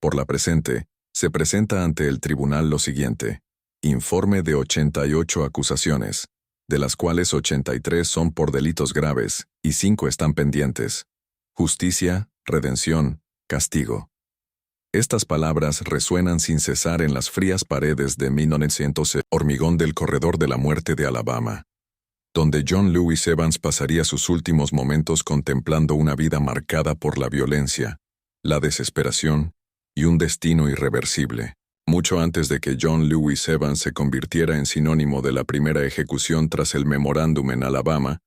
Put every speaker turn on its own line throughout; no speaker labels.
Por la presente, se presenta ante el tribunal lo siguiente. Informe de 88 acusaciones, de las cuales 83 son por delitos graves y 5 están pendientes. Justicia, redención, castigo. Estas palabras resuenan sin cesar en las frías paredes de 1900 hormigón del corredor de la muerte de Alabama, donde John Lewis Evans pasaría sus últimos momentos contemplando una vida marcada por la violencia, la desesperación y un destino irreversible. Mucho antes de que John Lewis Evans se convirtiera en sinónimo de la primera ejecución tras el memorándum en Alabama,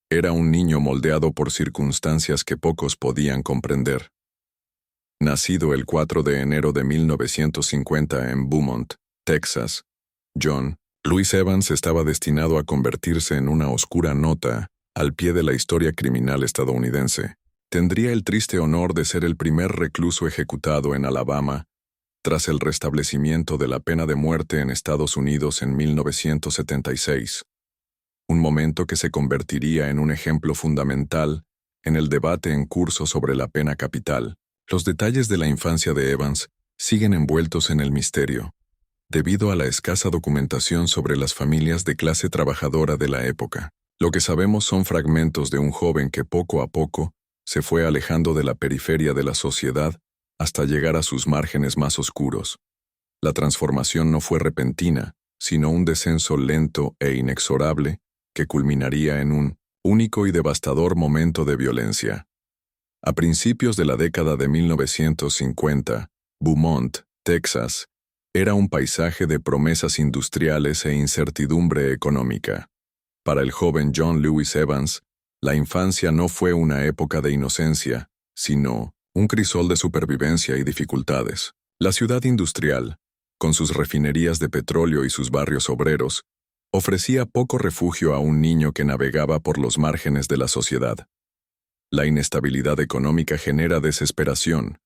era un niño moldeado por circunstancias que pocos podían comprender. Nacido el 4 de enero de 1950 en Beaumont, Texas, John Lewis Evans estaba destinado a convertirse en una oscura nota al pie de la historia criminal estadounidense. Tendría el triste honor de ser el primer recluso ejecutado en Alabama tras el restablecimiento de la pena de muerte en Estados Unidos en 1976. Un momento que se convertiría en un ejemplo fundamental en el debate en curso sobre la pena capital. Los detalles de la infancia de Evans siguen envueltos en el misterio, debido a la escasa documentación sobre las familias de clase trabajadora de la época. Lo que sabemos son fragmentos de un joven que poco a poco se fue alejando de la periferia de la sociedad hasta llegar a sus márgenes más oscuros. La transformación no fue repentina, sino un descenso lento e inexorable que culminaría en un único y devastador momento de violencia. A principios de la década de 1950, Beaumont, Texas, era un paisaje de promesas industriales e incertidumbre económica. Para el joven John Lewis Evans, la infancia no fue una época de inocencia, sino un crisol de supervivencia y dificultades. La ciudad industrial, con sus refinerías de petróleo y sus barrios obreros, ofrecía poco refugio a un niño que navegaba por los márgenes de la sociedad. La inestabilidad económica genera desesperación,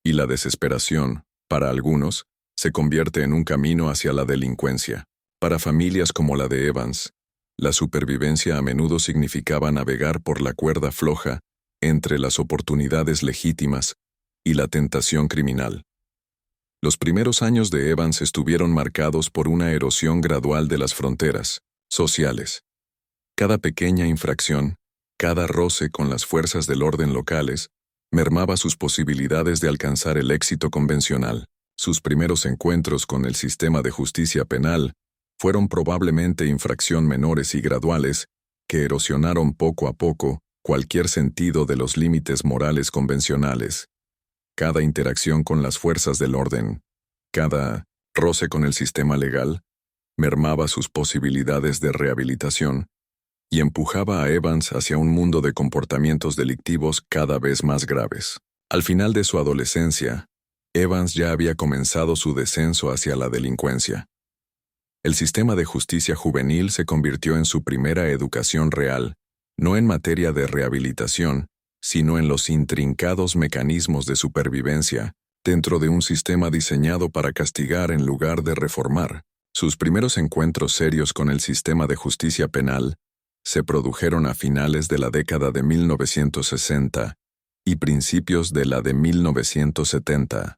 y la desesperación, para algunos, se convierte en un camino hacia la delincuencia. Para familias como la de Evans, la supervivencia a menudo significaba navegar por la cuerda floja entre las oportunidades legítimas y la tentación criminal. Los primeros años de Evans estuvieron marcados por una erosión gradual de las fronteras sociales. Cada pequeña infracción, cada roce con las fuerzas del orden locales, mermaba sus posibilidades de alcanzar el éxito convencional. Sus primeros encuentros con el sistema de justicia penal fueron probablemente infracción menores y graduales que erosionaron poco a poco cualquier sentido de los límites morales convencionales. Cada interacción con las fuerzas del orden, cada roce con el sistema legal, mermaba sus posibilidades de rehabilitación y empujaba a Evans hacia un mundo de comportamientos delictivos cada vez más graves. Al final de su adolescencia, Evans ya había comenzado su descenso hacia la delincuencia. El sistema de justicia juvenil se convirtió en su primera educación real, no en materia de rehabilitación, sino en los intrincados mecanismos de supervivencia, dentro de un sistema diseñado para castigar en lugar de reformar. Sus primeros encuentros serios con el sistema de justicia penal se produjeron a finales de la década de 1960 y principios de la de 1970.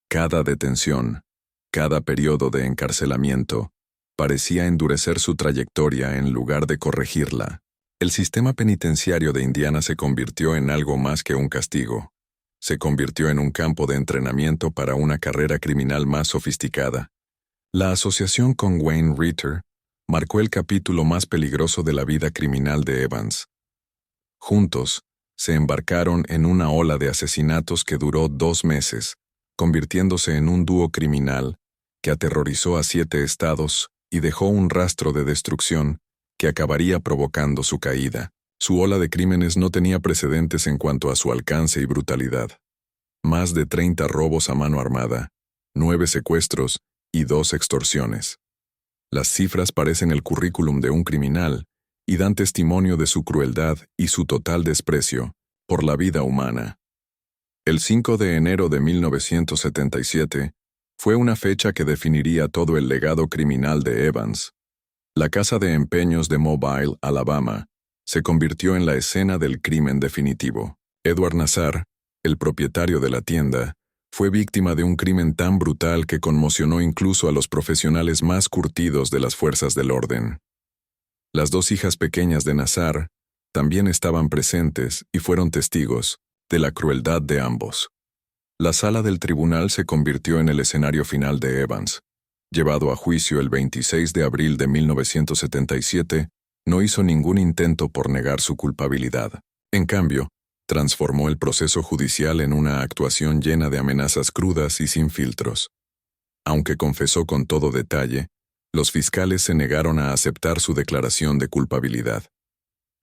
Cada detención, cada periodo de encarcelamiento, parecía endurecer su trayectoria en lugar de corregirla. El sistema penitenciario de Indiana se convirtió en algo más que un castigo. Se convirtió en un campo de entrenamiento para una carrera criminal más sofisticada. La asociación con Wayne Ritter marcó el capítulo más peligroso de la vida criminal de Evans. Juntos, se embarcaron en una ola de asesinatos que duró 2 meses, convirtiéndose en un dúo criminal que aterrorizó a 7 estados y dejó un rastro de destrucción que acabaría provocando su caída. Su ola de crímenes no tenía precedentes en cuanto a su alcance y brutalidad. Más de 30 robos a mano armada, 9 secuestros y 2 extorsiones. Las cifras parecen el currículum de un criminal y dan testimonio de su crueldad y su total desprecio por la vida humana. El 5 de enero de 1977 fue una fecha que definiría todo el legado criminal de Evans. La casa de empeños de Mobile, Alabama, se convirtió en la escena del crimen definitivo. Edward Nazar, el propietario de la tienda, Fue víctima de un crimen tan brutal que conmocionó incluso a los profesionales más curtidos de las fuerzas del orden. Las dos hijas pequeñas de Nazar también estaban presentes y fueron testigos de la crueldad de ambos. La sala del tribunal se convirtió en el escenario final de Evans. Llevado a juicio el 26 de abril de 1977, no hizo ningún intento por negar su culpabilidad. En cambio, transformó el proceso judicial en una actuación llena de amenazas crudas y sin filtros. Aunque confesó con todo detalle, los fiscales se negaron a aceptar su declaración de culpabilidad.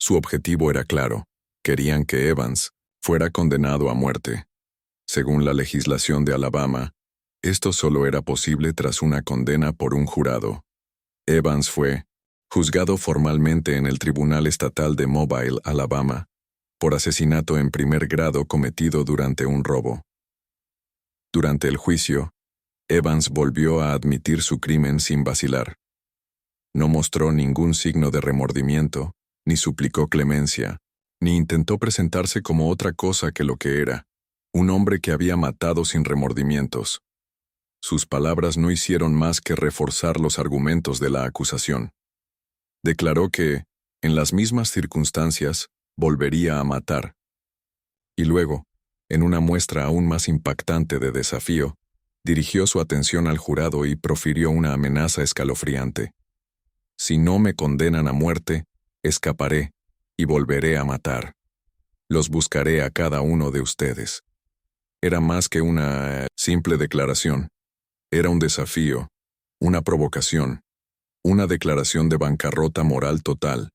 Su objetivo era claro: querían que Evans fuera condenado a muerte. Según la legislación de Alabama, esto solo era posible tras una condena por un jurado. Evans fue juzgado formalmente en el Tribunal Estatal de Mobile, Alabama, por asesinato en primer grado cometido durante un robo. Durante el juicio, Evans volvió a admitir su crimen sin vacilar. No mostró ningún signo de remordimiento, ni suplicó clemencia, ni intentó presentarse como otra cosa que lo que era: un hombre que había matado sin remordimientos. Sus palabras no hicieron más que reforzar los argumentos de la acusación. Declaró que, en las mismas circunstancias, volvería a matar. Y luego, en una muestra aún más impactante de desafío, dirigió su atención al jurado y profirió una amenaza escalofriante: si no me condenan a muerte, escaparé y volveré a matar. Los buscaré a cada uno de ustedes. Era más que una simple declaración. Era un desafío, una provocación, una declaración de bancarrota moral total.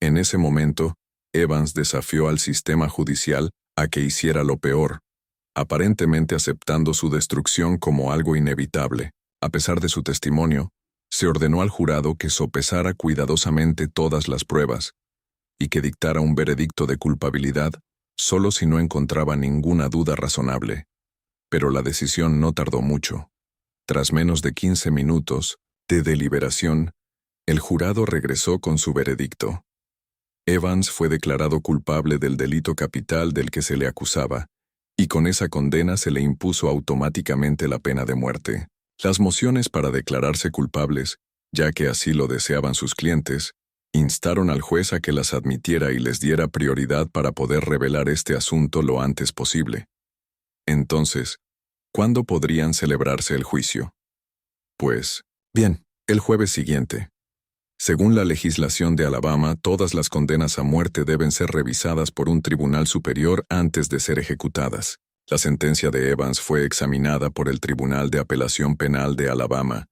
En ese momento, Evans desafió al sistema judicial a que hiciera lo peor, aparentemente aceptando su destrucción como algo inevitable. A pesar de su testimonio, se ordenó al jurado que sopesara cuidadosamente todas las pruebas y que dictara un veredicto de culpabilidad solo si no encontraba ninguna duda razonable. Pero la decisión no tardó mucho. Tras menos de 15 minutos de deliberación, el jurado regresó con su veredicto. Evans fue declarado culpable del delito capital del que se le acusaba, y con esa condena se le impuso automáticamente la pena de muerte. Las mociones para declararse culpables, ya que así lo deseaban sus clientes, instaron al juez a que las admitiera y les diera prioridad para poder revelar este asunto lo antes posible. Entonces, ¿cuándo podrían celebrarse el juicio? Pues, bien, el jueves siguiente. Según la legislación de Alabama, todas las condenas a muerte deben ser revisadas por un tribunal superior antes de ser ejecutadas. La sentencia de Evans fue examinada por el Tribunal de Apelación Penal de Alabama,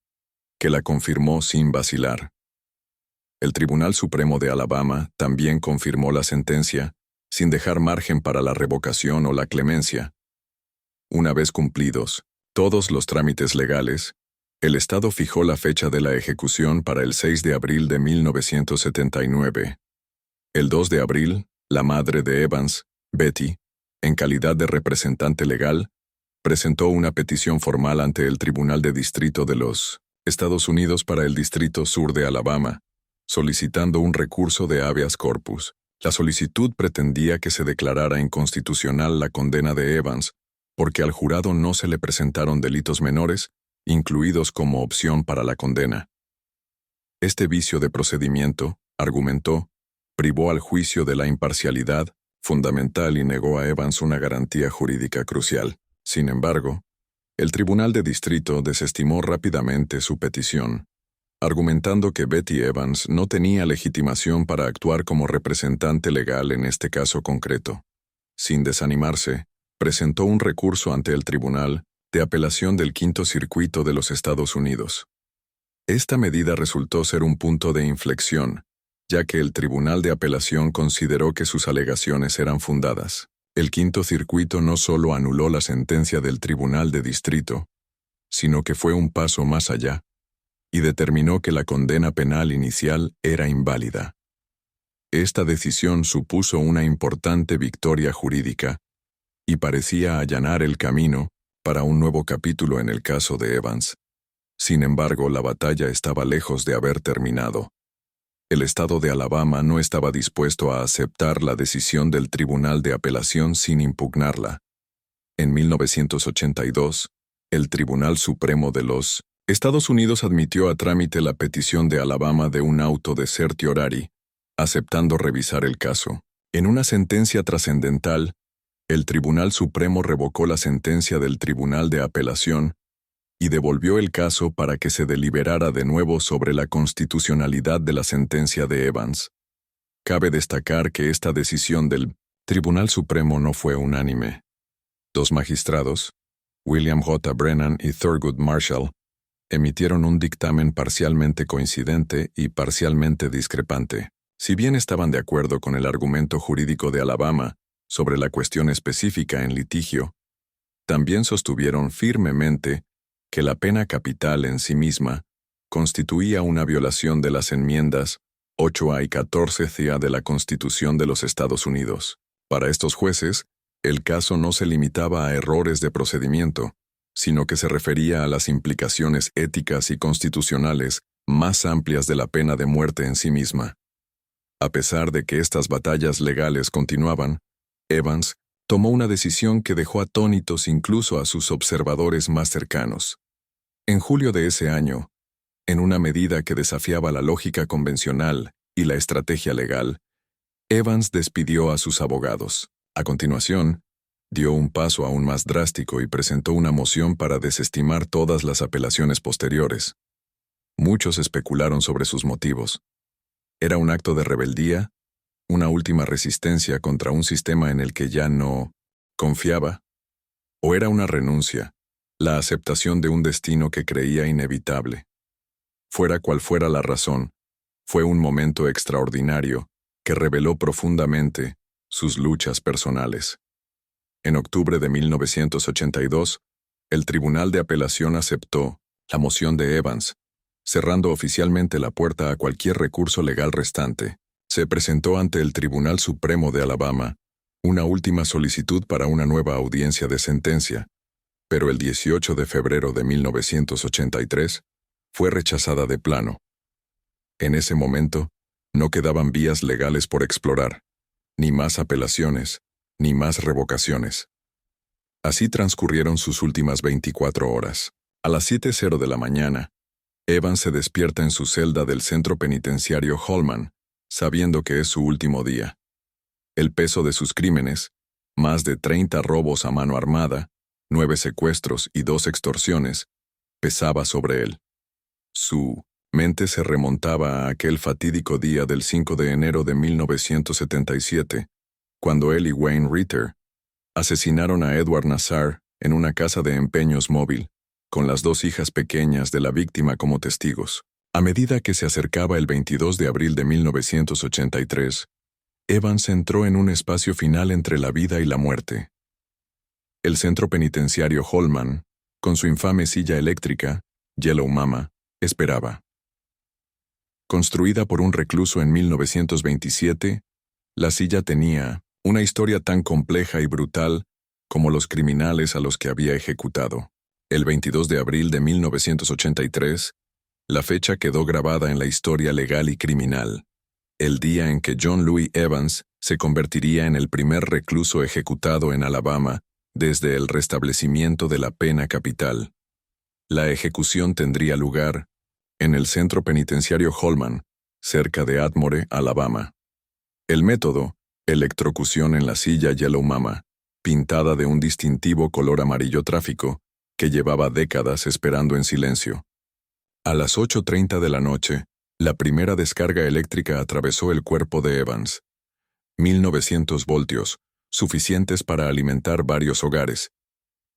que la confirmó sin vacilar. El Tribunal Supremo de Alabama también confirmó la sentencia, sin dejar margen para la revocación o la clemencia. Una vez cumplidos todos los trámites legales, el Estado fijó la fecha de la ejecución para el 6 de abril de 1979. El 2 de abril, la madre de Evans, Betty, en calidad de representante legal, presentó una petición formal ante el Tribunal de Distrito de los Estados Unidos para el Distrito Sur de Alabama, solicitando un recurso de habeas corpus. La solicitud pretendía que se declarara inconstitucional la condena de Evans, porque al jurado no se le presentaron delitos menores, incluidos como opción para la condena. Este vicio de procedimiento, argumentó, privó al juicio de la imparcialidad fundamental y negó a Evans una garantía jurídica crucial. Sin embargo, el Tribunal de Distrito desestimó rápidamente su petición, argumentando que Betty Evans no tenía legitimación para actuar como representante legal en este caso concreto. Sin desanimarse, presentó un recurso ante el Tribunal de Apelación del Quinto Circuito de los Estados Unidos. Esta medida resultó ser un punto de inflexión, ya que el Tribunal de Apelación consideró que sus alegaciones eran fundadas. El Quinto Circuito no solo anuló la sentencia del Tribunal de Distrito, sino que fue un paso más allá, y determinó que la condena penal inicial era inválida. Esta decisión supuso una importante victoria jurídica, y parecía allanar el camino para un nuevo capítulo en el caso de Evans. Sin embargo, la batalla estaba lejos de haber terminado. El estado de Alabama no estaba dispuesto a aceptar la decisión del Tribunal de Apelación sin impugnarla. En 1982, el Tribunal Supremo de los Estados Unidos admitió a trámite la petición de Alabama de un auto de certiorari, aceptando revisar el caso. En una sentencia trascendental, el Tribunal Supremo revocó la sentencia del Tribunal de Apelación y devolvió el caso para que se deliberara de nuevo sobre la constitucionalidad de la sentencia de Evans. Cabe destacar que esta decisión del Tribunal Supremo no fue unánime. Dos magistrados, William J. Brennan y Thurgood Marshall, emitieron un dictamen parcialmente coincidente y parcialmente discrepante. Si bien estaban de acuerdo con el argumento jurídico de Alabama sobre la cuestión específica en litigio, también sostuvieron firmemente que la pena capital en sí misma constituía una violación de las enmiendas 8A y 14A de la Constitución de los Estados Unidos. Para estos jueces, el caso no se limitaba a errores de procedimiento, sino que se refería a las implicaciones éticas y constitucionales más amplias de la pena de muerte en sí misma. A pesar de que estas batallas legales continuaban, Evans tomó una decisión que dejó atónitos incluso a sus observadores más cercanos. En julio de ese año, en una medida que desafiaba la lógica convencional y la estrategia legal, Evans despidió a sus abogados. A continuación, dio un paso aún más drástico y presentó una moción para desestimar todas las apelaciones posteriores. Muchos especularon sobre sus motivos. ¿Era un acto de rebeldía? ¿Una última resistencia contra un sistema en el que ya no confiaba? ¿O era una renuncia, la aceptación de un destino que creía inevitable? Fuera cual fuera la razón, fue un momento extraordinario que reveló profundamente sus luchas personales. En octubre de 1982, el Tribunal de Apelación aceptó la moción de Evans, cerrando oficialmente la puerta a cualquier recurso legal restante. Se presentó ante el Tribunal Supremo de Alabama una última solicitud para una nueva audiencia de sentencia, pero el 18 de febrero de 1983 fue rechazada de plano. En ese momento, no quedaban vías legales por explorar, ni más apelaciones, ni más revocaciones. Así transcurrieron sus últimas 24 horas. A las 7:00 de la mañana, Evans se despierta en su celda del centro penitenciario Holman, sabiendo que es su último día. El peso de sus crímenes, más de 30 robos a mano armada, 9 secuestros y 2 extorsiones, pesaba sobre él. Su mente se remontaba a aquel fatídico día del 5 de enero de 1977, cuando él y Wayne Ritter asesinaron a Edward Nassar en una casa de empeños móvil, con las 2 hijas pequeñas de la víctima como testigos. A medida que se acercaba el 22 de abril de 1983, Evans entró en un espacio final entre la vida y la muerte. El centro penitenciario Holman, con su infame silla eléctrica, Yellow Mama, esperaba. Construida por un recluso en 1927, la silla tenía una historia tan compleja y brutal como los criminales a los que había ejecutado. El 22 de abril de 1983, la fecha quedó grabada en la historia legal y criminal, el día en que John Louis Evans se convertiría en el primer recluso ejecutado en Alabama desde el restablecimiento de la pena capital. La ejecución tendría lugar en el centro penitenciario Holman, cerca de Atmore, Alabama. El método, electrocución en la silla Yellow Mama, pintada de un distintivo color amarillo tráfico, que llevaba décadas esperando en silencio. A las 8:30 de la noche, la primera descarga eléctrica atravesó el cuerpo de Evans. 1900 voltios, suficientes para alimentar varios hogares.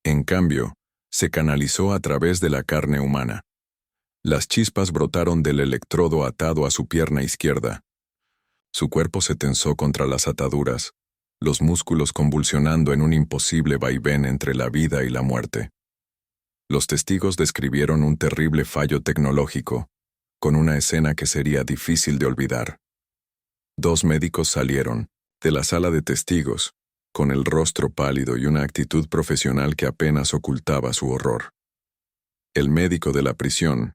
En cambio, se canalizó a través de la carne humana. Las chispas brotaron del electrodo atado a su pierna izquierda. Su cuerpo se tensó contra las ataduras, los músculos convulsionando en un imposible vaivén entre la vida y la muerte. Los testigos describieron un terrible fallo tecnológico, con una escena que sería difícil de olvidar. 2 médicos salieron de la sala de testigos, con el rostro pálido y una actitud profesional que apenas ocultaba su horror. El médico de la prisión,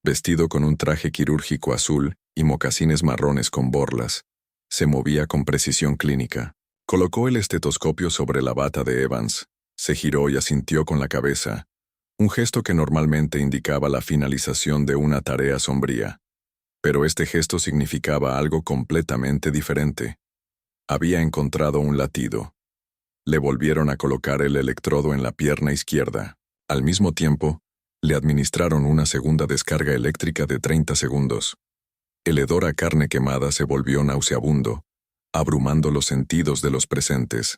vestido con un traje quirúrgico azul y mocasines marrones con borlas, se movía con precisión clínica. Colocó el estetoscopio sobre la bata de Evans Se giró y asintió con la cabeza, un gesto que normalmente indicaba la finalización de una tarea sombría. Pero este gesto significaba algo completamente diferente. Había encontrado un latido. Le volvieron a colocar el electrodo en la pierna izquierda. Al mismo tiempo, le administraron una segunda descarga eléctrica de 30 segundos. El hedor a carne quemada se volvió nauseabundo, abrumando los sentidos de los presentes.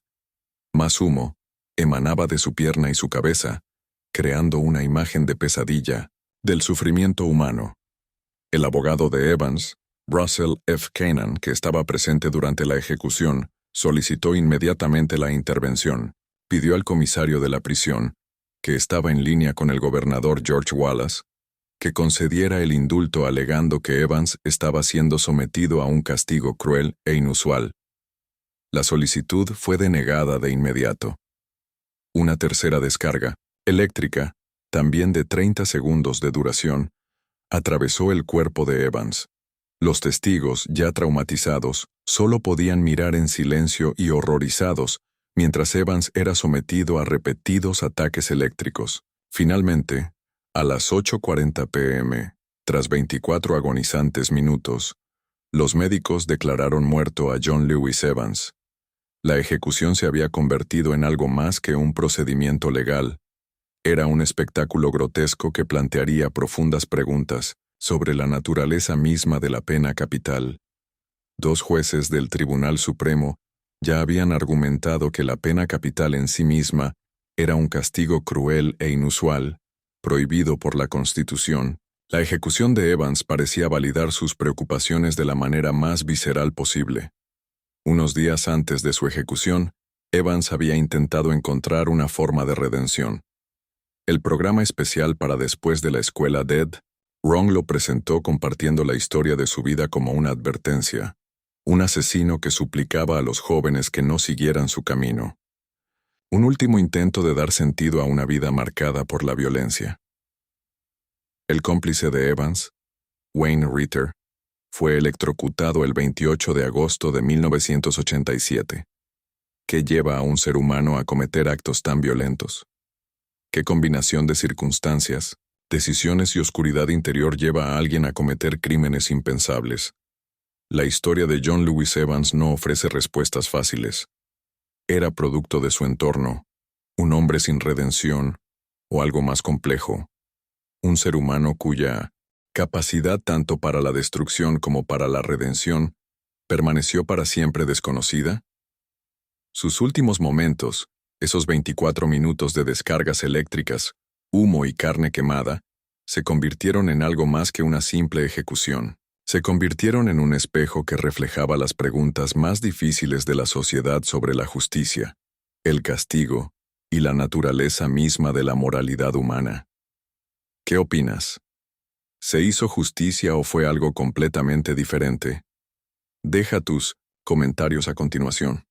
Más humo emanaba de su pierna y su cabeza, creando una imagen de pesadilla, del sufrimiento humano. El abogado de Evans, Russell F. Kanan, que estaba presente durante la ejecución, solicitó inmediatamente la intervención. Pidió al comisario de la prisión, que estaba en línea con el gobernador George Wallace, que concediera el indulto alegando que Evans estaba siendo sometido a un castigo cruel e inusual. La solicitud fue denegada de inmediato. Una tercera descarga, eléctrica, también de 30 segundos de duración, atravesó el cuerpo de Evans. Los testigos, ya traumatizados, solo podían mirar en silencio y horrorizados mientras Evans era sometido a repetidos ataques eléctricos. Finalmente, a las 8:40 p.m., tras 24 agonizantes minutos, los médicos declararon muerto a John Lewis Evans. La ejecución se había convertido en algo más que un procedimiento legal. Era un espectáculo grotesco que plantearía profundas preguntas sobre la naturaleza misma de la pena capital. Dos jueces del Tribunal Supremo ya habían argumentado que la pena capital en sí misma era un castigo cruel e inusual, prohibido por la Constitución. La ejecución de Evans parecía validar sus preocupaciones de la manera más visceral posible. Unos días antes de su ejecución, Evans había intentado encontrar una forma de redención. El programa especial para después de la escuela DED, Ron lo presentó compartiendo la historia de su vida como una advertencia, un asesino que suplicaba a los jóvenes que no siguieran su camino. Un último intento de dar sentido a una vida marcada por la violencia. El cómplice de Evans, Wayne Ritter, fue electrocutado el 28 de agosto de 1987. ¿Qué lleva a un ser humano a cometer actos tan violentos? ¿Qué combinación de circunstancias, decisiones y oscuridad interior lleva a alguien a cometer crímenes impensables? La historia de John Lewis Evans no ofrece respuestas fáciles. Era producto de su entorno, un hombre sin redención, o algo más complejo, un ser humano cuya capacidad tanto para la destrucción como para la redención permaneció para siempre desconocida. Sus últimos momentos, esos 24 minutos de descargas eléctricas, humo y carne quemada, se convirtieron en algo más que una simple ejecución. Se convirtieron en un espejo que reflejaba las preguntas más difíciles de la sociedad sobre la justicia, el castigo y la naturaleza misma de la moralidad humana. ¿Qué opinas? ¿Se hizo justicia o fue algo completamente diferente? Deja tus comentarios a continuación.